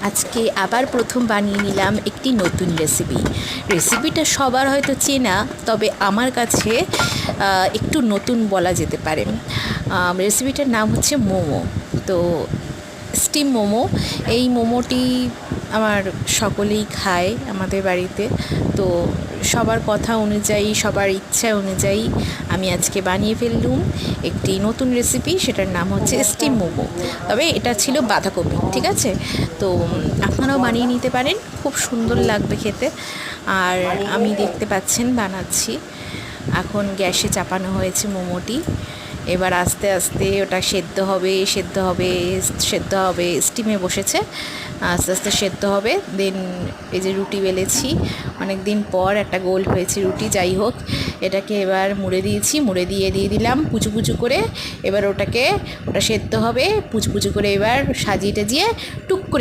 আজকে আবার প্রথম বানিয়ে নিলাম একটি নতুন রেসিপিটা সবার হয়তো চেনা, তবে আমার কাছে একটু নতুন বলা যেতে পারে। রেসিপিটার নাম হচ্ছে মোমো। তো স্টিম মোমো, এই মোমোটি আমার সকলেই খায় আমাদের বাড়িতে। তো সবার কথা অনুযায়ী, সবার ইচ্ছা অনুযায়ী আমি আজকে বানিয়ে ফেললুম একটি নতুন রেসিপি। সেটার নাম হচ্ছে স্টিম মোমো, তবে এটা ছিল বাঁধাকপি। ঠিক আছে, তো আপনারাও বানিয়ে নিতে পারেন, খুব সুন্দর লাগবে খেতে। আর আমি দেখতে পাচ্ছেন বানাচ্ছি, এখন গ্যাসে চাপানো হয়েছে মোমোটি। এবার আস্তে আস্তে ওটা সেদ্ধ হবে, স্টিমে বসেছে, আস্তে আস্তে সেদ্ধ হবে। দেন এই যে রুটি বেলেছি, অনেক দিন পর একটা গোল হয়েছে রুটি। যাই হোক, এটাকে এবার মুড়ে দিয়ে দিলাম পুচু করে। এবার ওটা সেদ্ধ হবে পুচু করে। এবার সাজিয়ে টাজিয়ে টুক করে